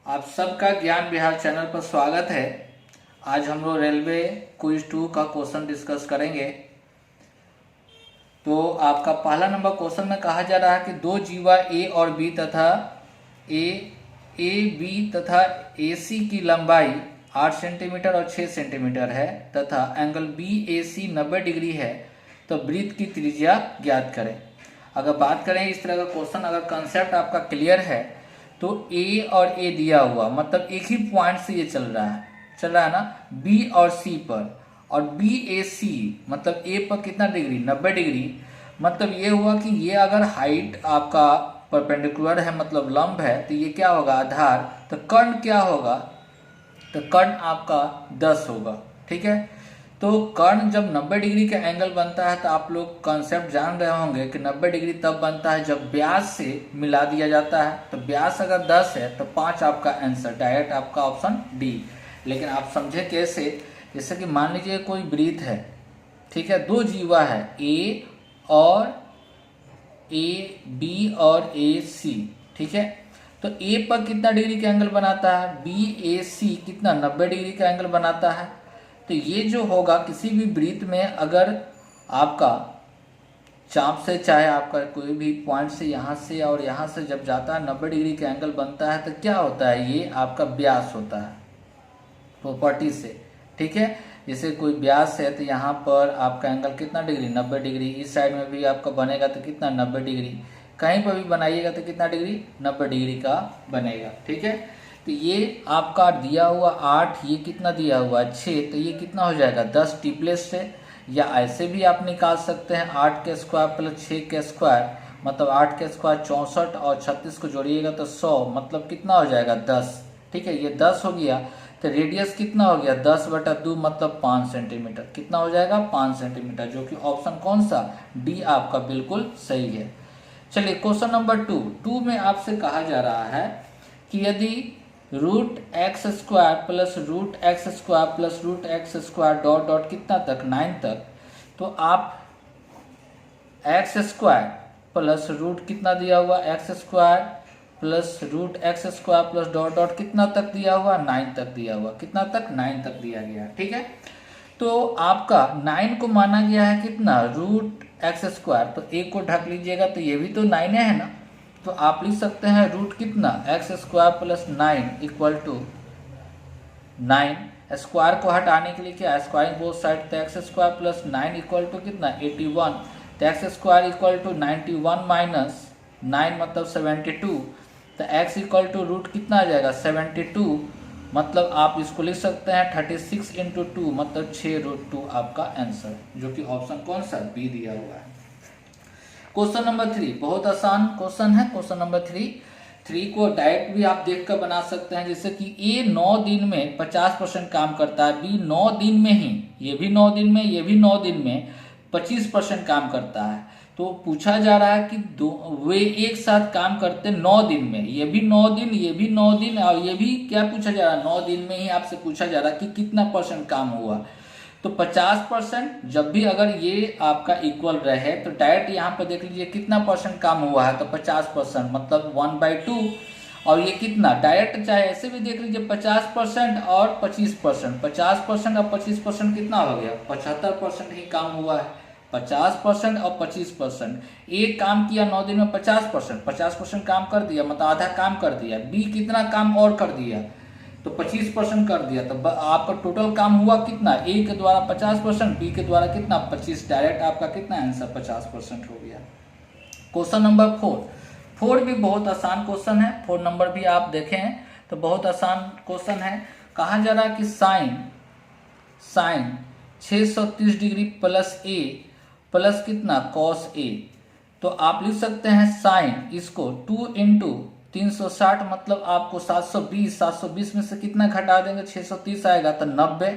आप सबका ज्ञान बिहार चैनल पर स्वागत है। आज हम लोग रेलवे क्विज 2 का क्वेश्चन डिस्कस करेंगे। तो आपका पहला नंबर क्वेश्चन में कहा जा रहा है कि दो जीवा ए और बी तथा बी तथा ए सी की लंबाई 8 सेंटीमीटर और 6 सेंटीमीटर है तथा एंगल बी ए सी 90 डिग्री है, तो वृत्त की त्रिज्या ज्ञात करें। अगर बात करें इस तरह का क्वेश्चन, अगर कंसेप्ट आपका क्लियर है तो ए और ए दिया हुआ मतलब एक ही पॉइंट से ये चल रहा है ना, बी और सी पर, और बी ए सी मतलब ए पर कितना डिग्री 90 डिग्री। मतलब ये हुआ कि ये अगर हाइट आपका परपेंडिकुलर है मतलब लंब है, तो ये क्या होगा आधार, तो कर्ण क्या होगा, तो कर्ण आपका 10 होगा। ठीक है, तो कर्ण जब 90 डिग्री का एंगल बनता है तो आप लोग कॉन्सेप्ट जान रहे होंगे कि 90 डिग्री तब बनता है जब व्यास से मिला दिया जाता है। तो व्यास अगर 10 है तो 5 आपका आंसर, डायरेक्ट आपका ऑप्शन डी। लेकिन आप समझे कैसे, जैसे कि मान लीजिए कोई वृत्त है, ठीक है, दो जीवा है ए बी और ए सी, ठीक है। तो ए पर कितना डिग्री का एंगल बनाता है, बी ए सी कितना 90 डिग्री का एंगल बनाता है। तो ये जो होगा किसी भी वृत्त में अगर आपका चाप से चाहे आपका कोई भी पॉइंट से यहाँ से और यहाँ से जब जाता है 90 डिग्री का एंगल बनता है, तो क्या होता है, ये आपका व्यास होता है प्रॉपर्टी से। ठीक है, जैसे कोई व्यास है तो यहाँ पर आपका एंगल कितना डिग्री 90 डिग्री, इस साइड में भी आपका बनेगा तो कितना 90 डिग्री, कहीं पर भी बनाइएगा तो कितना डिग्री 90 डिग्री का बनेगा। ठीक है, तो ये आपका दिया हुआ 8, ये कितना दिया हुआ 6, तो ये कितना हो जाएगा 10 टिप्लेस से, या ऐसे भी आप निकाल सकते हैं 8 के स्क्वायर प्लस 6 के स्क्वायर, मतलब 8 के स्क्वायर 64 और 36 को जोड़िएगा तो 100, मतलब कितना हो जाएगा 10। ठीक है, ये 10 हो गया। तो रेडियस कितना हो गया 10/2 मतलब 5 सेंटीमीटर, कितना हो जाएगा 5 सेंटीमीटर, जो कि ऑप्शन कौन सा डी आपका बिल्कुल सही है। चलिए क्वेश्चन नंबर 2 में आपसे कहा जा रहा है कि यदि √x² plus √x² plus √x² dot dot कितना तक 9 तक, तो आप x² प्लस रूट कितना दिया हुआ x² plus √x² plus dot dot कितना तक दिया हुआ 9 तक दिया हुआ, कितना तक 9 तक दिया गया। ठीक है, तो आपका 9 को माना गया है कितना √x², तो एक को ढक लीजिएगा तो ये भी तो 9 है ना, तो आप लिख सकते हैं रूट कितना x² plus 9 equal to 9। Square को हटाने के लिए क्या स्क्वायरिंग बोथ साइड, तो x² प्लस 9 इक्वल टू कितना 81, तो x² इक्वल टू 91 माइनस 9 मतलब 72, तो x इक्वल टू रूट कितना आ जाएगा 72, मतलब आप इसको लिख सकते हैं 36 इंटू 2 मतलब 6√2 आपका आंसर, जो कि ऑप्शन कौन सा बी दिया हुआ है। क्वेश्चन नंबर 3 बहुत आसान क्वेश्चन है। क्वेश्चन नंबर 3 को डायरेक्ट भी आप देखकर बना सकते हैं, जैसे कि ए 9 दिन में 50% काम करता है, बी 9 दिन में ही, ये भी 9 दिन में, ये भी 9 दिन में 25% काम करता है। तो पूछा जा रहा है कि वे एक साथ काम करते 9 दिन में, ये भी 9 दिन, ये भी 9 दिन, और ये भी क्या पूछा जा रहा है 9 दिन में ही आपसे पूछा जा रहा है कि कितना परसेंट काम हुआ। तो 50% जब भी अगर ये आपका इक्वल रहे तो डायरेक्ट यहाँ पर देख लीजिए कितना परसेंट काम हुआ है, तो 50% मतलब 1/2, और ये कितना डायरेक्ट चाहे ऐसे भी देख लीजिए 50% और 25%, 50% और 25% कितना हो गया 75% ही काम हुआ है। 50% और 25%, एक काम किया 9 दिन में 50% काम कर दिया, मतलब आधा काम कर दिया। बी कितना काम और कर दिया, तो 25% कर दिया, तो आपका टोटल काम हुआ कितना, ए के द्वारा 50%, बी के द्वारा कितना 25, डायरेक्ट आपका कितना आंसर 50% हो गया। क्वेश्चन नंबर 4 भी बहुत आसान क्वेश्चन है। 4 नंबर भी आप देखें तो बहुत आसान क्वेश्चन है। कहा जा रहा है कि साइन 630 डिग्री प्लस ए प्लस कितना कॉस ए, तो आप लिख सकते हैं साइन इसको 2 इंटू 360 मतलब आपको 720 में से कितना घटा देंगे 630 आएगा तो 90।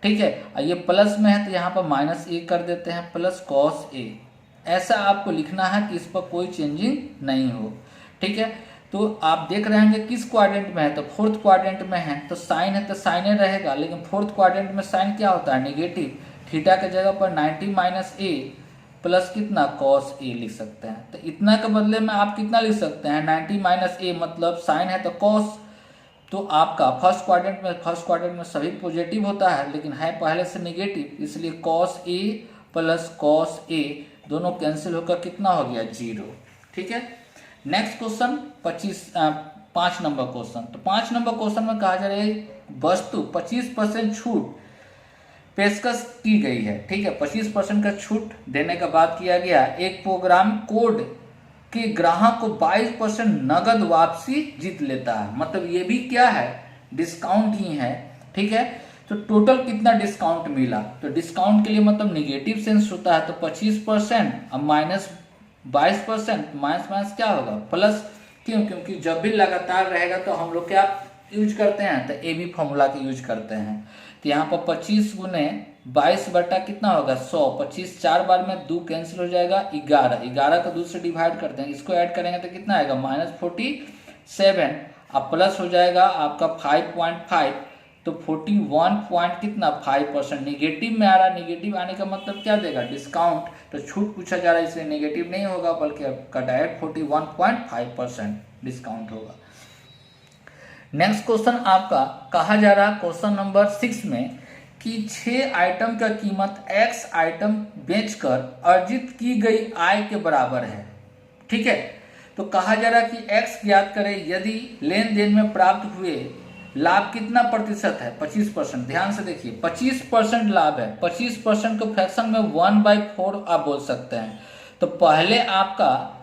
ठीक है, ये प्लस में है तो यहाँ पर माइनस ए कर देते हैं प्लस कॉस ए, ऐसा आपको लिखना है कि इस पर कोई चेंजिंग नहीं हो। ठीक है, तो आप देख रहे हैं किस क्वाड्रेंट में है, तो 4th क्वाड्रेंट में है, तो साइन है तो साइन रहेगा, लेकिन 4th क्वाड्रेंट में साइन क्या होता है नेगेटिव, थीटा के जगह पर 90 माइनस ए प्लस कितना कॉस ए लिख सकते हैं। तो इतना के बदले में आप कितना लिख सकते हैं 90 माइनस ए, मतलब साइन है तो कॉस तो आपका फर्स्ट क्वाड्रेंट में सभी पॉजिटिव होता है, लेकिन है पहले से नेगेटिव, इसलिए cos A plus cos A दोनों कैंसिल होकर कितना हो गया 0। ठीक है, नेक्स्ट क्वेश्चन 5 नंबर क्वेश्चन। तो 5 नंबर क्वेश्चन में कहा जा रहा है वस्तु 25% छूट पेशकश की गई है। ठीक है, 25% का छूट देने का बात किया गया। एक प्रोग्राम कोड के ग्राहक को 22% नगद वापसी जीत लेता है, मतलब ये भी क्या है, डिस्काउंट ही है। ठीक है, तो टोटल कितना डिस्काउंट मिला, तो डिस्काउंट के लिए मतलब निगेटिव सेंस होता है, तो 25% अब माइनस 22%, माइनस क्या होगा प्लस। क्यों? क्योंकि जब भी लगातार रहेगा तो हम लोग क्या यूज करते हैं, तो ए बी फॉर्मूला के यूज करते हैं। तो यहाँ पर 25 गुने 22 बटा कितना होगा 100, 25 4 बार में 2 कैंसिल हो जाएगा, 11 को 2 से डिवाइड करते हैं, इसको ऐड करेंगे तो कितना आएगा -47, अब प्लस हो जाएगा आपका 5.5, तो 41 कितना 5%। निगेटिव में आ रहा, निगेटिव आने का मतलब क्या देगा, डिस्काउंट, तो छूट पूछा जा रहा है इसलिए निगेटिव नहीं होगा, बल्कि आपका डायरेक्ट 41.5% डिस्काउंट होगा। नेक्स्ट क्वेश्चन आपका कहा जा रहा क्वेश्चन नंबर 6 में कि 6 आइटम का कीमत x आइटम बेचकर अर्जित की गई आय के बराबर है। ठीक है, तो कहा जा रहा कि x ज्ञात करें यदि लेन देन में प्राप्त हुए लाभ कितना प्रतिशत है, 25%। ध्यान से देखिए 25% लाभ है, 25% को फ्रैक्शन में 1/4 आप बोल सकते हैं। तो पहले आपका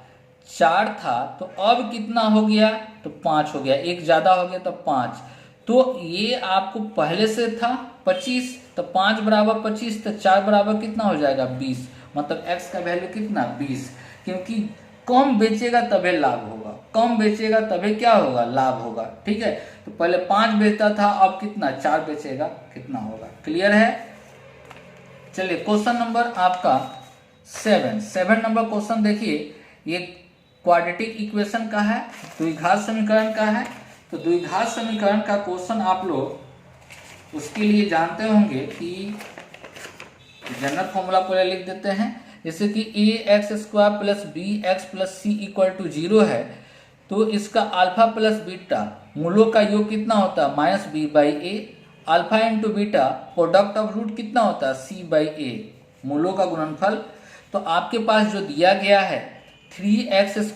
4 था, तो अब कितना हो गया, तो 5 हो गया, एक ज्यादा हो गया तो 5। तो ये आपको पहले से था 25, तो 5 बराबर 25, तो 4 बराबर कितना हो जाएगा 20, मतलब x का वैल्यू कितना 20, क्योंकि कम बेचेगा तभी लाभ होगा, कम बेचेगा तभी क्या होगा, लाभ होगा। ठीक है, तो पहले 5 बेचता था, अब कितना 4 बेचेगा, कितना होगा। क्लियर है। चलिए क्वेश्चन नंबर आपका 7 नंबर क्वेश्चन देखिए, ये क्वाड्रेटिक इक्वेशन का है, द्विघात समीकरण का है। तो द्विघात समीकरण का क्वेश्चन आप लोग उसके लिए जानते होंगे कि जनरल फॉर्मूला पहले लिख देते हैं, जैसे कि ax² plus bx plus c equal to 0 है, तो इसका अल्फा प्लस बीटा मूलों का योग कितना होता है -b/a, alpha into beta product of root कितना होता है c/a, मूलों का गुणनफल। तो आपके पास जो दिया गया है 3x²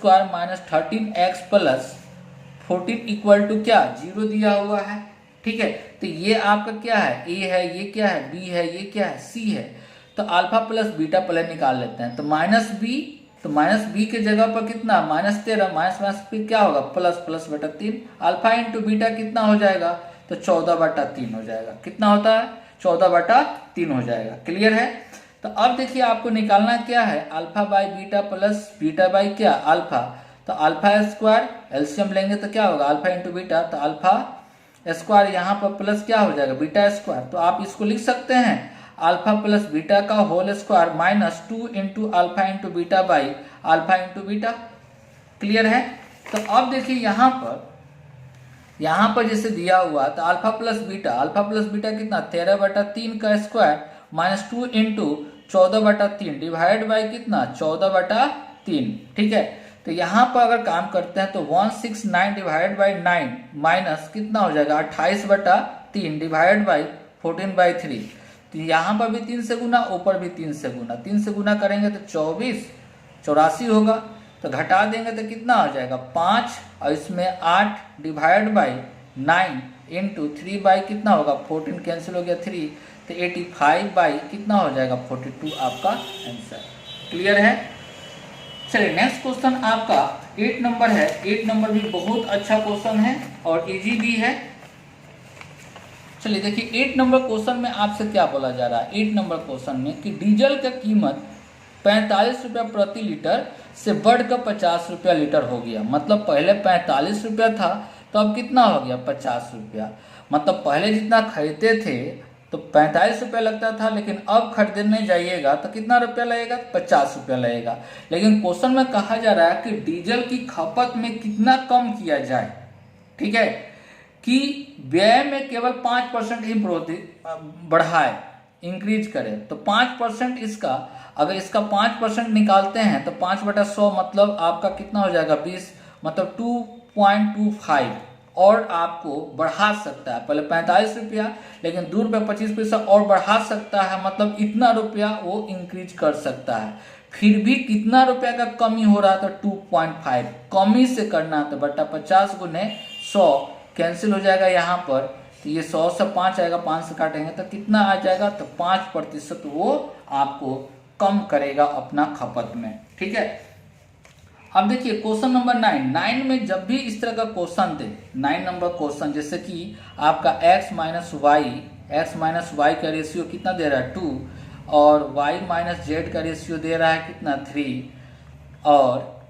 - 13x plus 14 equal to क्या 0 दिया हुआ है। ठीक है, तो ये आपका क्या है, a है, ये क्या है b है, ये क्या है c है। तो अल्फा प्लस बीटा पहले निकाल लेते हैं, तो -b, तो -b के जगह पर कितना -13, माइनस पे क्या होगा ++/3, अल्फा इंटू बीटा कितना हो जाएगा, तो 14/3 हो जाएगा। कितना होता है 14/3 हो जाएगा। क्लियर है। तो अब देखिए आपको निकालना क्या है, alpha by beta plus beta by क्या अल्फा, तो अल्फा स्क्वायर एलसीएम लेंगे तो क्या होगा अल्फा इंटू बीटा, तो अल्फा स्क्वायर यहाँ पर प्लस क्या हो जाएगा बीटा स्क्वायर, तो आप इसको लिख सकते हैं अल्फा प्लस बीटा का whole square -2 into alpha into beta by alpha into beta. Clear है। तो अब देखिए यहाँ पर जैसे दिया हुआ, तो अल्फा प्लस बीटा कितना 13/3 का स्क्वायर -2 इंटू 14/3 डिवाइड बाई कितना 14/3। ठीक है, तो यहाँ पर अगर काम करते हैं तो 169 डिवाइड बाई 9 माइनस कितना हो जाएगा 28/3 डिवाइड बाई 14/3। तो यहाँ पर भी 3 से गुना, ऊपर भी 3 से गुना, 3 से गुना करेंगे तो 84 होगा, तो घटा देंगे तो कितना हो जाएगा 5, और इसमें 8 डिवाइड बाई 9 इंटू 3 बाई कितना होगा 14 कैंसिल हो गया 3, तो 85 बाई कितना हो जाएगा 42 आपका आंसर। क्लियर है। चलिए नेक्स्ट क्वेश्चन आपका 8 नंबर है। 8 नंबर भी बहुत अच्छा क्वेश्चन है और इजी भी है। चलिए देखिए 8 नंबर क्वेश्चन में आपसे क्या बोला जा रहा है। 8 नंबर क्वेश्चन में कि डीजल का कीमत 45 रुपया प्रति लीटर से बढ़कर 50 रुपया लीटर हो गया। मतलब पहले 45 रुपया था तो अब कितना हो गया 50 रुपया। मतलब पहले जितना खरीदते थे तो 45 रुपया लगता था, लेकिन अब खरीदने जाइएगा तो कितना रुपया लगेगा 50 रुपया लगेगा। लेकिन क्वेश्चन में कहा जा रहा है कि डीजल की खपत में कितना कम किया जाए। ठीक है, कि व्यय में केवल 5% ही बढ़ाए, इंक्रीज करे। तो 5% इसका, अगर इसका 5% निकालते हैं तो 5/100 मतलब आपका कितना हो जाएगा 20, मतलब 2.25 और आपको बढ़ा सकता है। पहले 45 रुपया, लेकिन 2 रुपया 25 पैसा और बढ़ा सकता है, मतलब इतना रुपया वो इंक्रीज कर सकता है। फिर भी कितना रुपया का कमी हो रहा था, 2.5 कमी से करना, तो बटा 50 गुने 100 कैंसिल हो जाएगा यहाँ पर, तो ये 100 से 5 आएगा, 5 से काटेंगे तो कितना आ जाएगा, तो 5% वो आपको कम करेगा अपना खपत में। ठीक है, अब देखिए क्वेश्चन नंबर 9 में जब भी इस तरह का क्वेश्चन दे, 9 नंबर क्वेश्चन, जैसे कि आपका x माइनस वाई का रेशियो कितना दे रहा है 2, और y माइनस जेड का रेशियो दे रहा है कितना 3, और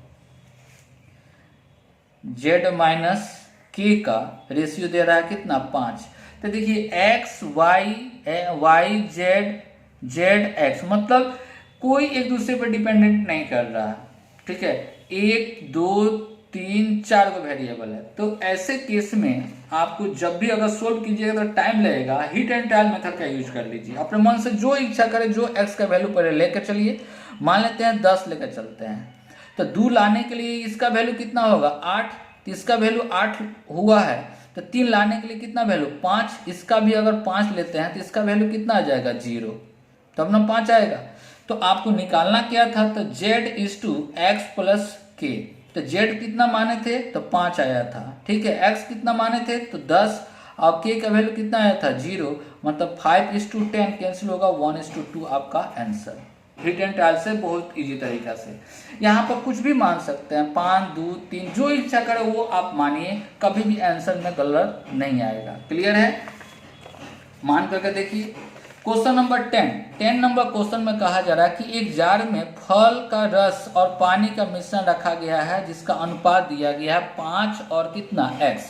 z माइनस k का रेशियो दे रहा है कितना 5। तो देखिए x y z x, मतलब कोई एक दूसरे पर डिपेंडेंट नहीं कर रहा है। ठीक है, 1 2 3 4 को वेरिएबल है, तो ऐसे केस में आपको जब भी अगर सोल्व कीजिएगा तो टाइम लगेगा, हिट एंड ट्रायल मेथड का यूज कर लीजिए। अपने मन से जो इच्छा करे, जो x का वैल्यू पहले लेकर चलिए। मान लेते हैं 10 लेकर चलते हैं, तो 2 लाने के लिए इसका वैल्यू कितना होगा 8, तो इसका वैल्यू 8 हुआ है, तो 3 लाने के लिए कितना वैल्यू 5, इसका भी अगर 5 लेते हैं तो इसका वैल्यू कितना आ जाएगा 0, तब ना 5 आएगा। तो आपको निकालना क्या था, तो z is two x plus k, तो z कितना माने थे, तो 5 आया था। ठीक है, x कितना माने थे, तो 10, और k का वैल्यू कितना आया था 0, मतलब 5:10 कैंसिल होगा, 1:2 आपका आंसर। हिट एंड ट्रायल से बहुत इजी तरीका से यहाँ पर कुछ भी मान सकते हैं, 5 2 3 जो इच्छा करे वो आप मानिए, कभी भी आंसर में गलत नहीं आएगा। क्लियर है, मान करके देखिए। क्वेश्चन नंबर 10 नंबर क्वेश्चन में कहा जा रहा है कि एक जार में फल का रस और पानी का मिश्रण रखा गया है, जिसका अनुपात दिया गया है 5 और कितना x,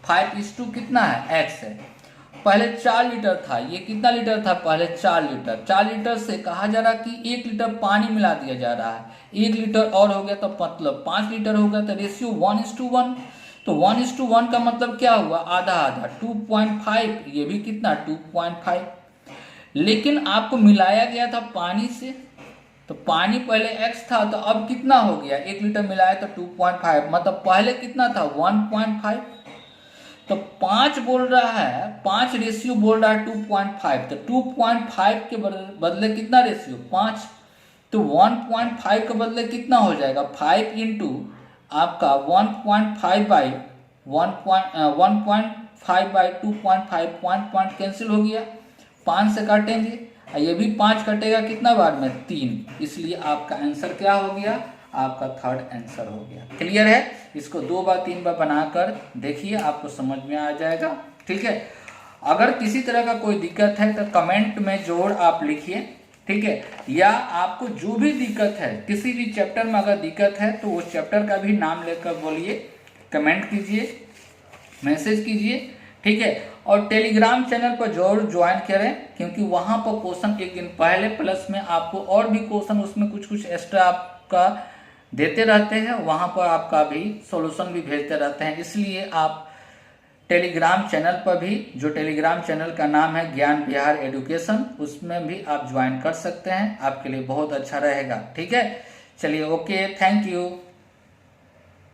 5:2 कितना है x है। पहले 4 लीटर था, ये कितना लीटर था, पहले 4 लीटर। 4 लीटर से कहा जा रहा है कि 1 लीटर पानी मिला दिया जा रहा है, 1 लीटर और हो गया तो मतलब 5 लीटर हो गया, तो रेशियो 1:1। तो 1:1 का मतलब क्या हुआ, आधा आधा 2.5, ये भी कितना 2.5, लेकिन आपको मिलाया गया था पानी से, तो पानी पहले x था, तो अब कितना हो गया, 1 लीटर मिलाया तो 2.5, मतलब पहले कितना था 1.5, तो 5 बोल रहा है, 5 रेशियो बोल रहा है 2.5, तो 2.5 के बदले कितना रेशियो 5, तो 1.5 के बदले कितना हो जाएगा 5 इंटू आपका 1.5 बाई 1.5 बाई 2.5, पॉइंट कैंसिल हो गया, 5 से काटेंगे, ये भी 5 कटेगा कितना बार में 3, इसलिए आपका आंसर क्या हो गया, आपका थर्ड आंसर हो गया। क्लियर है, इसको 2 बार 3 बार बनाकर देखिए, आपको समझ में आ जाएगा। ठीक है, अगर किसी तरह का कोई दिक्कत है तो कमेंट में जोड़ आप लिखिए। ठीक है, या आपको जो भी दिक्कत है, किसी भी चैप्टर में अगर दिक्कत है तो उस चैप्टर का भी नाम लेकर बोलिए, कमेंट कीजिए, मैसेज कीजिए। ठीक है, और टेलीग्राम चैनल पर जरूर ज्वाइन करें, क्योंकि वहां पर क्वेश्चन एक दिन पहले प्लस में आपको और भी क्वेश्चन उसमें कुछ एक्स्ट्रा आपका देते रहते हैं, वहां पर आपका भी सॉल्यूशन भी भेजते रहते हैं। इसलिए आप टेलीग्राम चैनल पर भी, जो टेलीग्राम चैनल का नाम है ज्ञान बिहार एजुकेशन, उसमें भी आप ज्वाइन कर सकते हैं, आपके लिए बहुत अच्छा रहेगा। ठीक है, चलिए ओके, थैंक यू।